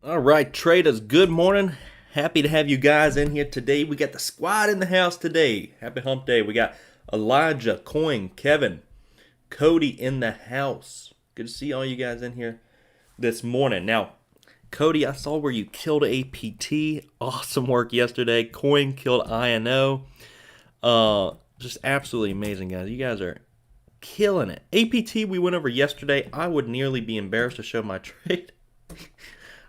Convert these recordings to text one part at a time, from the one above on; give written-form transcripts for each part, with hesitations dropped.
All right, traders, good morning. Happy to have you guys in here today. We got the squad in the house today. Happy hump day. We got Elijah, Coin, Kevin, Cody in the house. Good to see all you guys in here this morning. Now, Cody, I saw where you killed APT. Awesome work yesterday. Coin killed INO. Just absolutely amazing, guys. You guys are killing it. APT we went over yesterday. I would nearly be embarrassed to show my trade.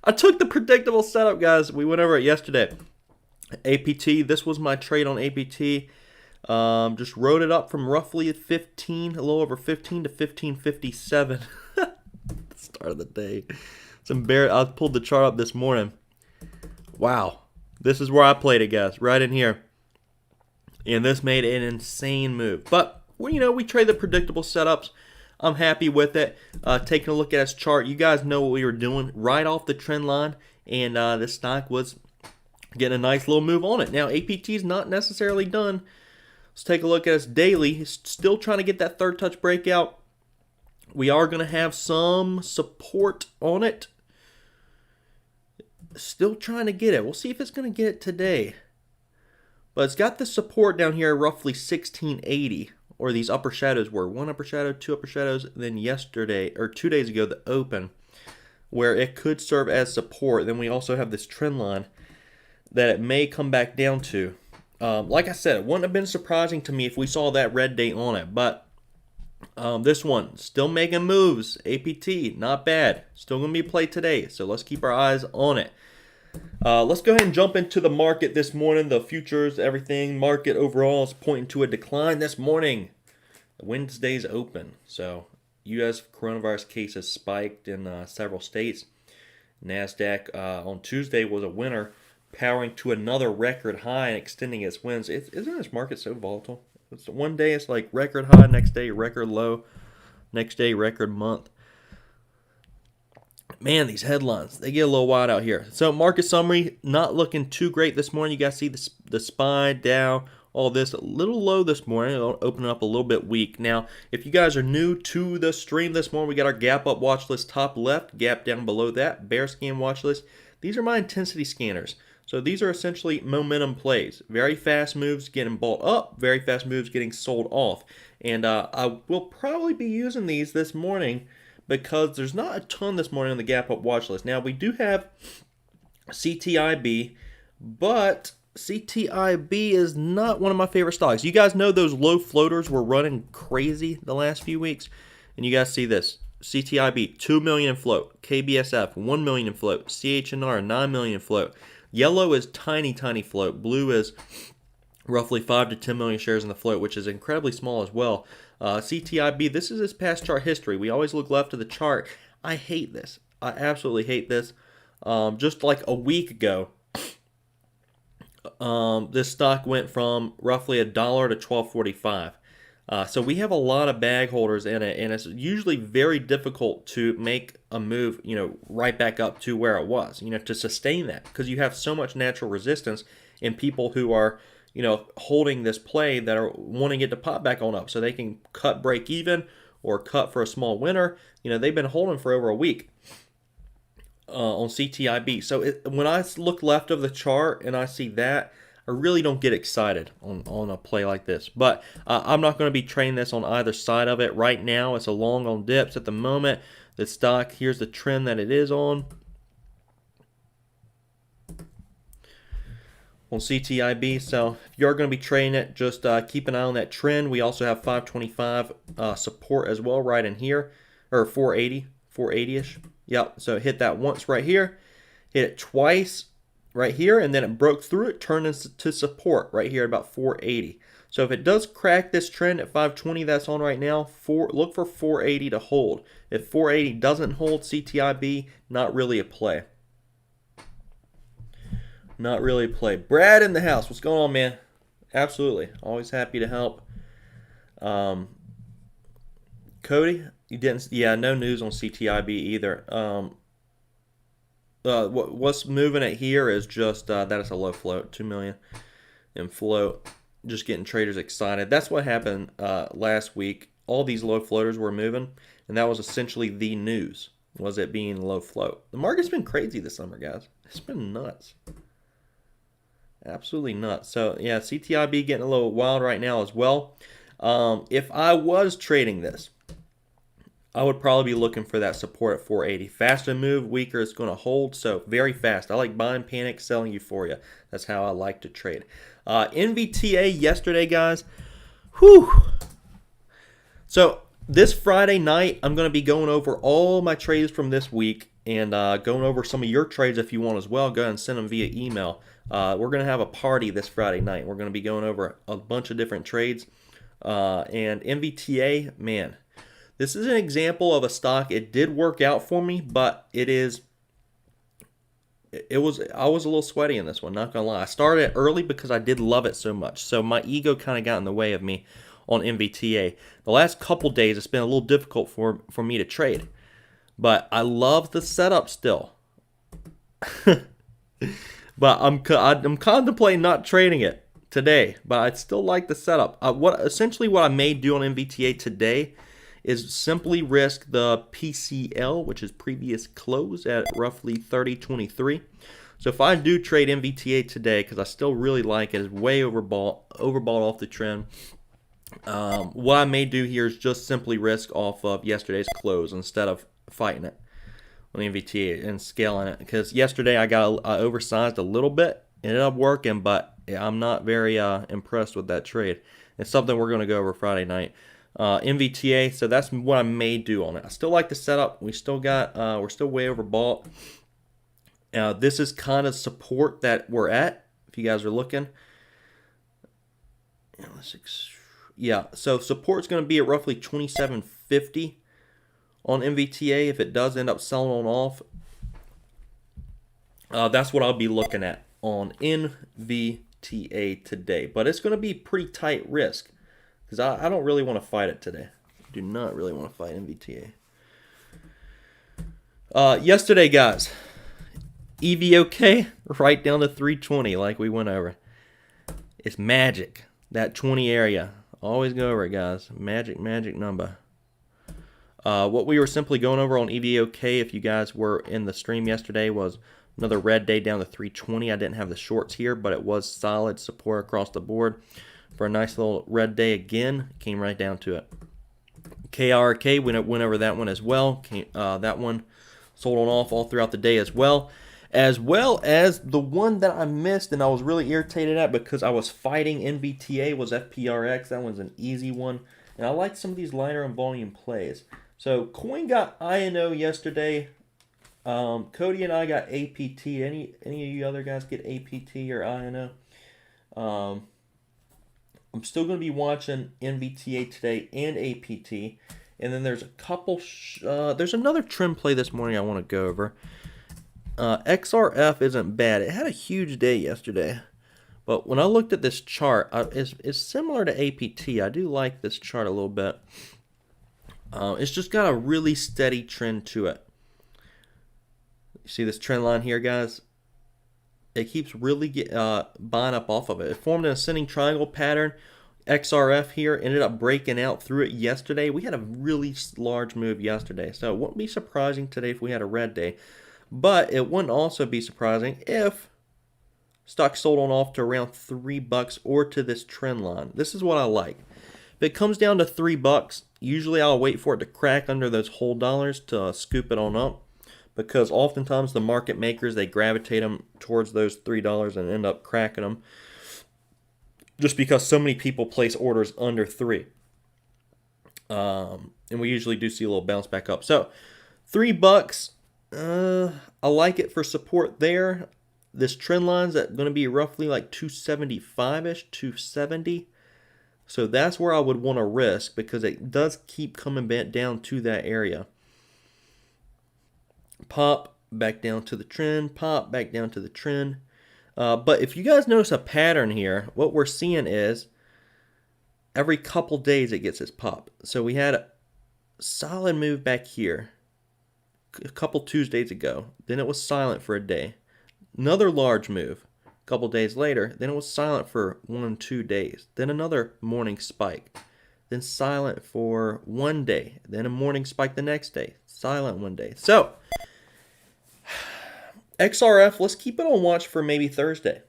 I took the predictable setup, guys. We went over it yesterday. APT, this was my trade on APT. Just wrote it up from roughly 15, a little over 15 to 1557. Start of the day. It's embarrassing. I pulled the chart up this morning. Wow. This is where I played it, guys. Right in here. And this made an insane move. But, well, we trade the predictable setups. I'm happy with it. Taking a look at this chart, you guys know what we were doing right off the trend line, and this stock was getting a nice little move on it. Now, APT is not necessarily done. Let's take a look at us daily. It's still trying to get that third touch breakout. We are going to have some support on it. Still trying to get it. We'll see if it's going to get it today. But it's got the support down here roughly 1680. Or these upper shadows were. One upper shadow, two upper shadows, and then yesterday, or 2 days ago, the open, where it could serve as support. Then we also have this trend line that it may come back down to. Like I said, it wouldn't have been surprising to me if we saw that red date on it. But this one, still making moves. APT, not bad. Still going to be played today, so let's keep our eyes on it. Let's go ahead and jump into the market this morning. The futures, everything, market overall is pointing to a decline this morning. Wednesday's open. So, U.S. coronavirus cases spiked in several states. NASDAQ on Tuesday was a winner, powering to another record high and extending its wins. Isn't this market so volatile? One day it's like record high, next day record low, next day record month. Man, these headlines, they get a little wild out here. So market summary, not looking too great this morning. You guys see the SPY, Dow, all this a little low this morning. It'll open up a little bit weak. Now, if you guys are new to the stream this morning, we got our gap up watch list top left, gap down below that, bear scan watch list. These are my intensity scanners. So these are essentially momentum plays. Very fast moves getting bought up, very fast moves getting sold off. And I will probably be using these this morning because there's not a ton this morning on the gap up watch list. Now, we do have CTIB, but CTIB is not one of my favorite stocks. You guys know those low floaters were running crazy the last few weeks, and you guys see this. CTIB, 2 million in float. KBSF, 1 million in float. CHNR, 9 million in float. Yellow is tiny, tiny float. Blue is roughly 5 to 10 million shares in the float, which is incredibly small as well. CTIB, this is its past chart history. We always look left of the chart. I hate this. I absolutely hate this. Just like a week ago, this stock went from roughly $1 to $12.45. So we have a lot of bag holders in it, and it's usually very difficult to make a move, right back up to where it was, to sustain that, because you have so much natural resistance in people who are holding this play that are wanting it to pop back on up so they can cut break even or cut for a small winner. They've been holding for over a week on CTIB. So when I look left of the chart and I see that, I really don't get excited on a play like this. But I'm not going to be trading this on either side of it. Right now, it's a long on dips at the moment. The stock, here's the trend that it is on CTIB. So if you're going to be trading it, just keep an eye on that trend. We also have 525 support as well right in here, or 480-ish. Yep, so hit that once right here, hit it twice right here, and then it broke through it, turned into support right here at about 480. So if it does crack this trend at 520 that's on right now, look for 480 to hold. If 480 doesn't hold, CTIB, not really a play. Not really a play. Brad in the house. What's going on, man? Absolutely. Always happy to help. Cody, you didn't. Yeah, no news on CTIB either. What's moving it here is just that it's a low float, 2 million in float. Just getting traders excited. That's what happened last week. All these low floaters were moving, and that was essentially the news. was it being low float. The market's been crazy this summer, guys. It's been nuts. Absolutely nuts. So, yeah, CTIB getting a little wild right now as well. If I was trading this, I would probably be looking for that support at 480. Faster move, weaker, it's going to hold. So, very fast. I like buying panic, selling euphoria. That's how I like to trade. NVTA yesterday, guys. Whew. So, this Friday night, I'm going to be going over all my trades from this week and going over some of your trades if you want as well. Go ahead and send them via email. We're going to have a party this Friday night. We're going to be going over a bunch of different trades. And NVTA, man, this is an example of a stock. It did work out for me, but I was a little sweaty in this one, not going to lie. I started it early because I did love it so much. So my ego kind of got in the way of me on NVTA. The last couple days, it's been a little difficult for me to trade. But I love the setup still. But I'm contemplating not trading it today. But I still like the setup. Essentially what I may do on NVTA today is simply risk the PCL, which is previous close, at roughly 30.23. So if I do trade NVTA today, because I still really like it, it's way overbought off the trend. What I may do here is just simply risk off of yesterday's close instead of fighting it on the NVTA and scaling it. Because yesterday I got oversized a little bit. It ended up working, but I'm not very impressed with that trade. It's something we're going to go over Friday night. NVTA, so that's what I may do on it. I still like the setup. We're still way overbought. This is kind of support that we're at, if you guys are looking. Yeah, so support's going to be at roughly 27.50 on NVTA. If it does end up selling on off, that's what I'll be looking at on NVTA today. But it's going to be pretty tight risk because I don't really want to fight it today. I do not really want to fight NVTA. Yesterday, guys, EVOK right down to 320 like we went over. It's magic. That 20 area. Always go over it, guys. Magic number. What we were simply going over on EVOK, if you guys were in the stream yesterday, was another red day down to 320. I didn't have the shorts here, but it was solid support across the board for a nice little red day again. Came right down to it. KRK, went over that one as well. That one sold on off all throughout the day as well as the one that I missed and I was really irritated at because I was fighting NVTA was FPRX. That one's an easy one. And I like some of these lighter and volume plays. So Coin got INO yesterday. Cody and I got APT. Any of you other guys get APT or INO? I'm still going to be watching NVTA today and APT. And then there's a couple, there's another trend play this morning I want to go over. XRF isn't bad. It had a huge day yesterday. But when I looked at this chart, it's similar to APT. I do like this chart a little bit. It's just got a really steady trend to it. You see this trend line here, guys? It keeps really buying up off of it. It formed an ascending triangle pattern. XRF here ended up breaking out through it yesterday. We had a really large move yesterday. So it wouldn't be surprising today if we had a red day. But it wouldn't also be surprising if stock sold on off to around $3 or to this trend line. This is what I like. If it comes down to $3, usually I'll wait for it to crack under those whole dollars to scoop it on up. Because oftentimes the market makers, they gravitate them towards those $3 and end up cracking them. Just because so many people place orders under 3. And we usually do see a little bounce back up. So $3. I like it for support there. This trend line's going to be roughly like 275-ish, 270. So that's where I would want to risk because it does keep coming back down to that area. Pop back down to the trend, pop back down to the trend. But if you guys notice a pattern here, what we're seeing is every couple days it gets its pop. So we had a solid move back here a couple Tuesdays ago. Then it was silent for a day. Another large move a couple days later. Then it was silent for 1 and 2 days. Then another morning spike. then silent for one day, then a morning spike the next day, silent one day. So XRF, let's keep it on watch for maybe Thursday.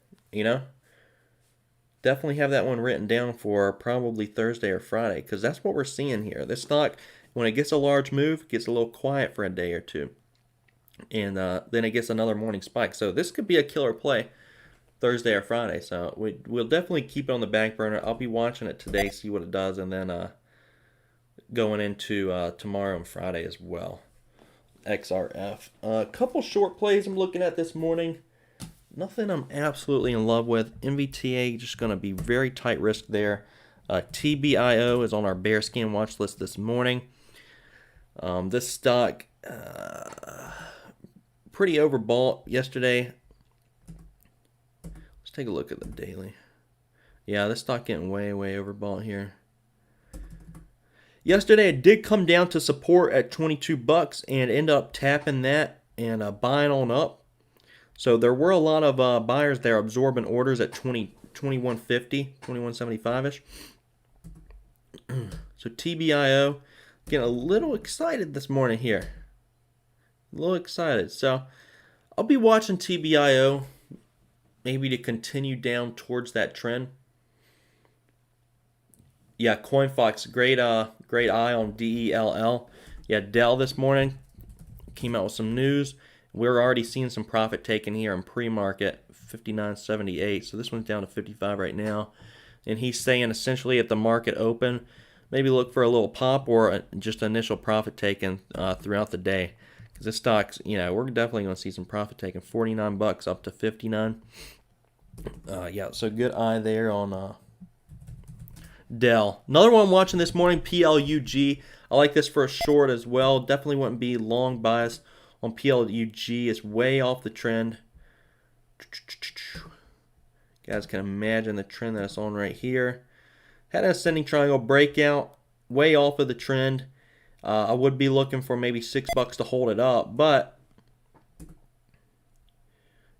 Definitely have that one written down for probably Thursday or Friday, because that's what we're seeing here. This stock, when it gets a large move, gets a little quiet for a day or two, and then it gets another morning spike. So this could be a killer play Thursday or Friday. So we'll definitely keep it on the back burner. I'll be watching it today, see what it does, and then going into tomorrow and Friday as well. XRF. A couple short plays I'm looking at this morning. Nothing I'm absolutely in love with. MVTA just going to be very tight risk there. TBIO is on our bear scan watch list this morning. This stock pretty overbought yesterday. Let's take a look at the daily. Yeah, this stock getting way overbought here. Yesterday it did come down to support at 22 bucks and end up tapping that and buying on up. So there were a lot of buyers there absorbing orders at 21.50, 21.75ish. So TBIO getting a little excited this morning here. A little excited. So I'll be watching TBIO maybe to continue down towards that trend. Yeah, CoinFox, great eye on DELL. Yeah, Dell this morning came out with some news. We're already seeing some profit taken here in pre-market, 59.78. So this one's down to 55 right now. And he's saying essentially at the market open, maybe look for a little pop or just initial profit taken throughout the day. Because this stock's, we're definitely going to see some profit taken, 49 bucks up to 59. Yeah, so good eye there on Dell. Another one I'm watching this morning, PLUG. I like this for a short as well. Definitely wouldn't be long bias on PLUG. It's way off the trend. You guys can imagine the trend that it's on right here. Had an ascending triangle breakout, way off of the trend. I would be looking for maybe $6 to hold it up, but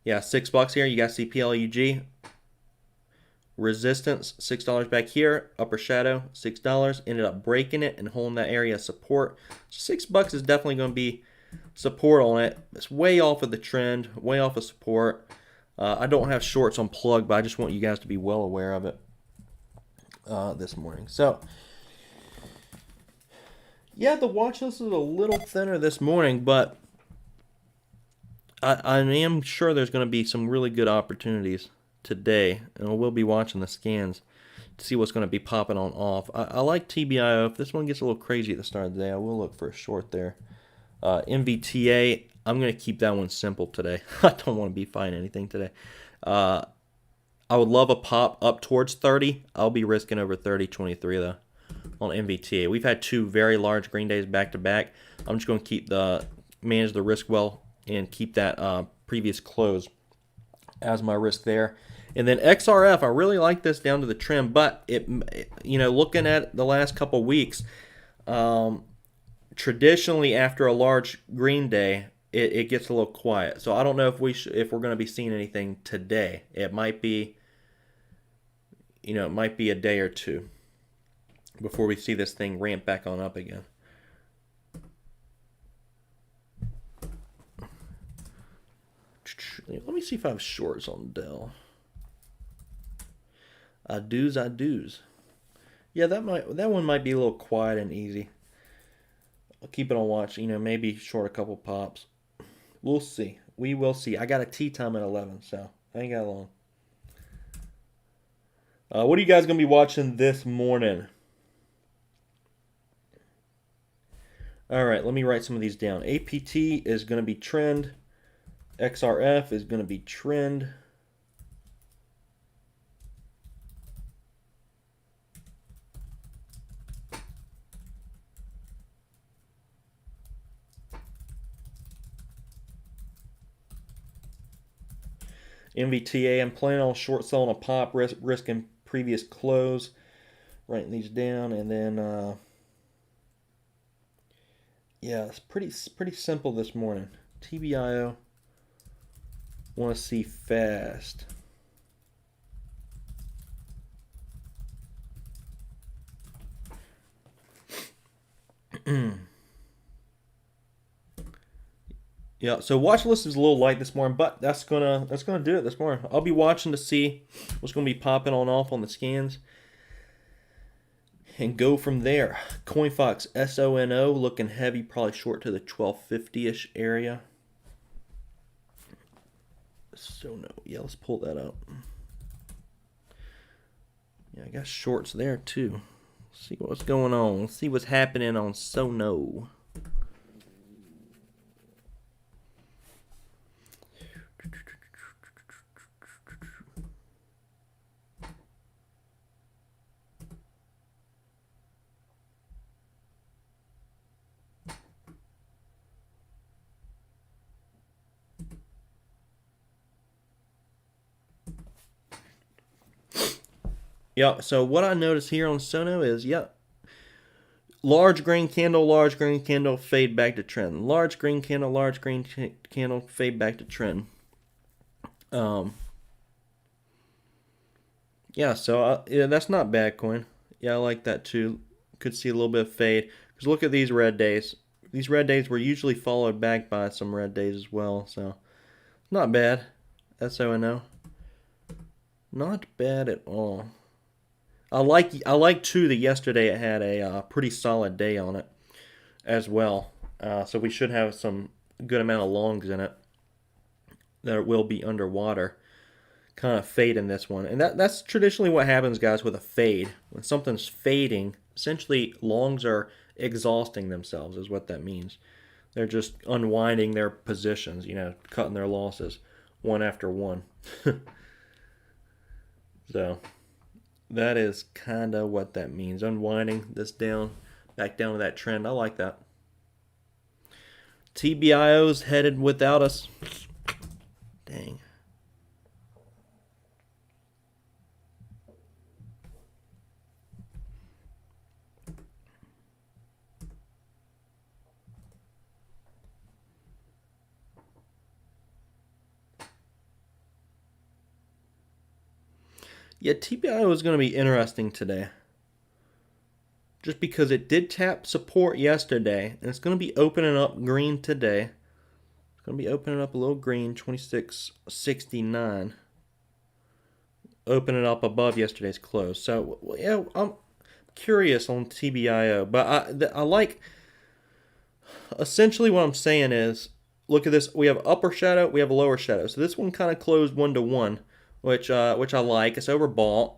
yeah, $6 here. You guys see PLUG. Resistance, $6 back here. Upper shadow, $6. Ended up breaking it and holding that area of support. So $6 is definitely going to be support on it. It's way off of the trend, way off of support. I don't have shorts on plug, but I just want you guys to be well aware of it this morning. So yeah, the watch list is a little thinner this morning, but I am sure there's going to be some really good opportunities today, and we'll be watching the scans to see what's going to be popping on off. I like TBIO. If this one gets a little crazy at the start of the day, I will look for a short there. MVTA, I'm going to keep that one simple today. I don't want to be buying anything today. I would love a pop up towards 30. I'll be risking over 30.23 though on MVTA. We've had two very large green days back to back. I'm just going to manage the risk well and keep that previous close as my risk there. And then XRF, I really like this down to the trim, but looking at the last couple weeks, traditionally after a large green day, it gets a little quiet. So I don't know if we're going to be seeing anything today. It might be, it might be a day or two before we see this thing ramp back on up again. Let me see if I have shorts on Dell. I do's. Yeah, that one might be a little quiet and easy. I'll keep it on watch. Maybe short a couple pops. We'll see. We will see. I got a tea time at 11, so I ain't got long. What are you guys gonna be watching this morning? All right, let me write some of these down. APT is gonna be trend. XRF is gonna be trend. MVTA, I'm planning on short selling a pop, risking previous close. Writing these down, and then yeah, it's pretty simple this morning. TBIO, want to see fast. Yeah, so watch list is a little light this morning, but that's gonna do it this morning. I'll be watching to see what's gonna be popping on off on the scans and go from there. CoinFox SONO looking heavy, probably short to the 1250-ish area. SONO, yeah, let's pull that up. Yeah, I got shorts there too. Let's see what's going on. Let's see what's happening on SONO. Yeah, so what I notice here on Sono is, large green candle, fade back to trend. Large green candle, fade back to trend. Yeah, so yeah, that's not bad coin. Yeah, I like that too. Could see a little bit of fade. Because look at these red days. These red days were usually followed back by some red days as well. So, not bad. SONO. Not bad at all. I like too that yesterday it had a pretty solid day on it as well. So we should have some good amount of longs in it that will be underwater. Kind of fade in this one, and that's traditionally what happens, guys, with a fade. When something's fading, essentially longs are exhausting themselves, is what that means. They're just unwinding their positions, cutting their losses one after one. So that is kind of what that means. Unwinding this down, back down to that trend. I like that. TBIO's headed without us. Dang. Yeah, TBIO is going to be interesting today. Just because it did tap support yesterday, and it's going to be opening up green today. It's going to be opening up a little green, 26.69. Opening up above yesterday's close. So, yeah, I'm curious on TBIO, but I like, essentially what I'm saying is, look at this. We have upper shadow, we have a lower shadow. So this one kind of closed 1-to-1. Which I like. It's overbought,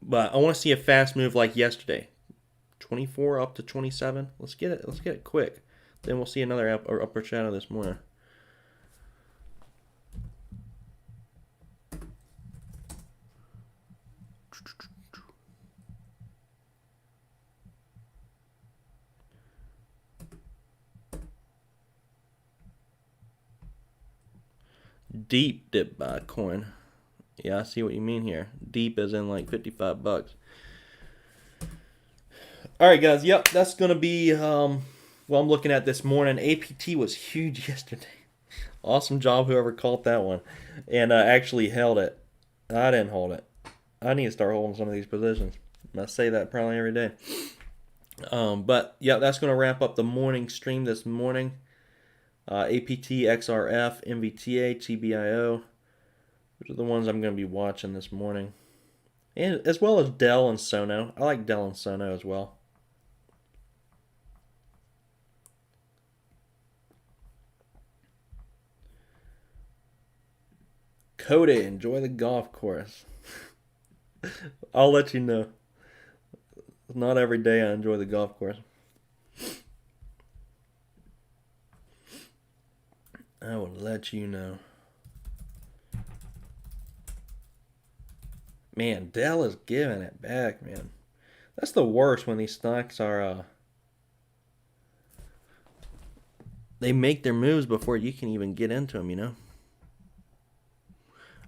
but I want to see a fast move like yesterday. 24 up to 27. Let's get it. Let's get it quick. Then we'll see another upper shadow this morning. Deep dip by coin. Yeah, I see what you mean here. Deep as in like $55. All right, guys. Yep, that's gonna be what I'm looking at this morning. APT was huge yesterday. Awesome job, whoever caught that one, and actually held it. I didn't hold it. I need to start holding some of these positions. I say that probably every day. But yeah, that's gonna wrap up the morning stream this morning. APT, XRF, MVTA, TBIO. Those are the ones I'm going to be watching this morning. And as well as Dell and Sono. I like Dell and Sono as well. Cody, enjoy the golf course. I'll let you know. Not every day I enjoy the golf course. I will let you know. Man, Dell is giving it back, man. That's the worst when these stocks are they make their moves before you can even get into them,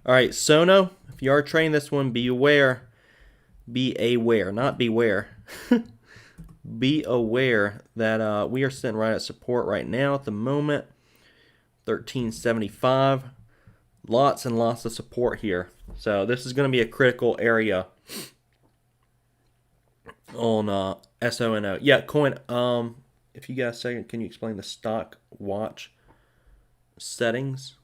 All right, Sono, if you are trading this one, be aware. Be aware, not beware. Be aware that we are sitting right at support right now at the moment. 1375. Lots and lots of support here. So this is going to be a critical area on SONO. Yeah, coin. If you got a second, can you explain the stock watch? settings.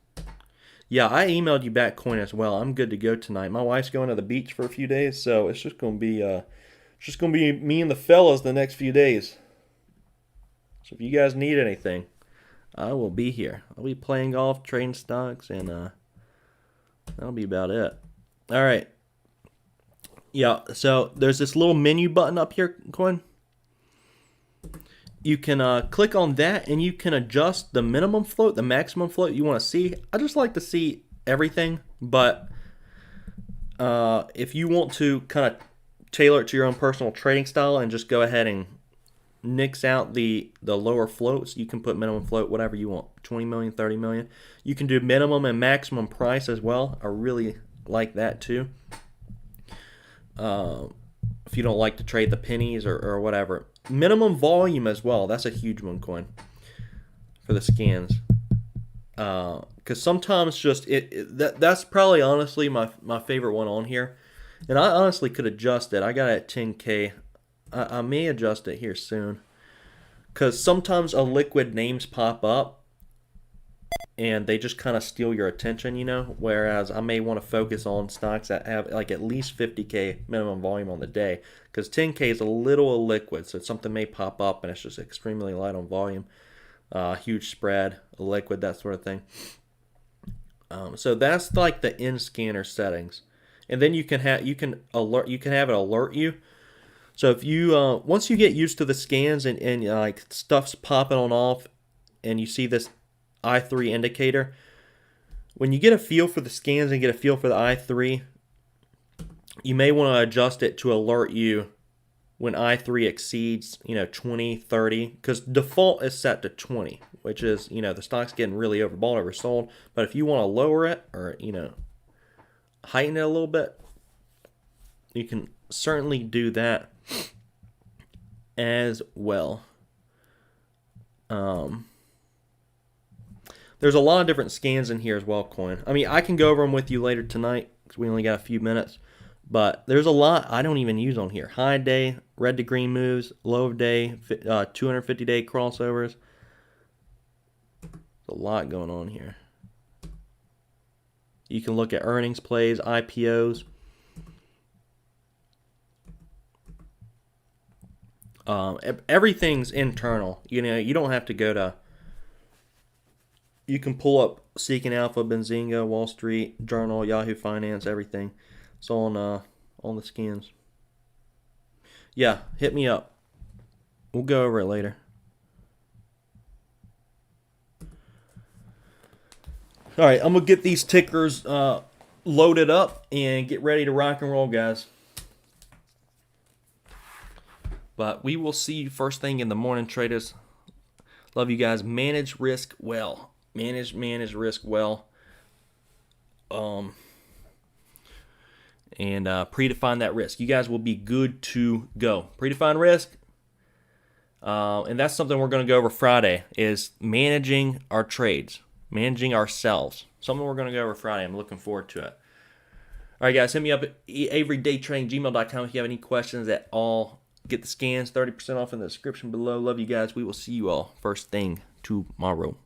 Yeah, I emailed you back coin as well. I'm good to go tonight. My wife's going to the beach for a few days, so it's just gonna be me and the fellas the next few days. So if you guys need anything, I will be here. I'll be playing golf, trading stocks, and that'll be about it. All right. Yeah. So there's this little menu button up here, coin. You can click on that and you can adjust the minimum float, the maximum float you want to see. I just like to see everything, but if you want to kind of tailor it to your own personal trading style and just go ahead and nix out the lower floats, you can put minimum float, whatever you want, 20 million, 30 million. You can do minimum and maximum price as well. I really like that too. If you don't like to trade the pennies or whatever. Minimum volume as well. That's a huge one, coin, for the scans. Because sometimes just that's probably honestly my favorite one on here. And I honestly could adjust it. I got it at 10K. I may adjust it here soon. Because sometimes a liquid names pop up and they just kind of steal your attention, you know. Whereas I may want to focus on stocks that have like at least 50K minimum volume on the day, because 10K is a little illiquid, so something may pop up and it's just extremely light on volume, huge spread, liquid, that sort of thing. So that's like the in scanner settings, and then you can have it alert you. So if you once you get used to the scans and like stuff's popping on off, and you see this I3 indicator, when you get a feel for the scans and get a feel for the I3, you may want to adjust it to alert you when I3 exceeds 20, 30, because default is set to 20, which is the stock's getting really overbought, oversold. But if you want to lower it or heighten it a little bit, you can certainly do that as well. There's a lot of different scans in here as well, coin. I mean, I can go over them with you later tonight because we only got a few minutes. But there's a lot I don't even use on here. High day, red to green moves, low of day, 250-day crossovers. There's a lot going on here. You can look at earnings plays, IPOs. Everything's internal. You don't have to go to... You can pull up Seeking Alpha, Benzinga, Wall Street Journal, Yahoo Finance, everything. It's on the scans. Yeah, hit me up. We'll go over it later. All right, I'm going to get these tickers loaded up and get ready to rock and roll, guys. But we will see you first thing in the morning, traders. Love you guys. Manage risk well. Manage risk well. And predefine that risk. You guys will be good to go. Predefine risk. And that's something we're going to go over Friday, is managing our trades. Managing ourselves. Something we're going to go over Friday. I'm looking forward to it. All right, guys. Hit me up at averydaytrading@gmail.com if you have any questions at all. Get the scans, 30% off in the description below. Love you guys. We will see you all first thing tomorrow.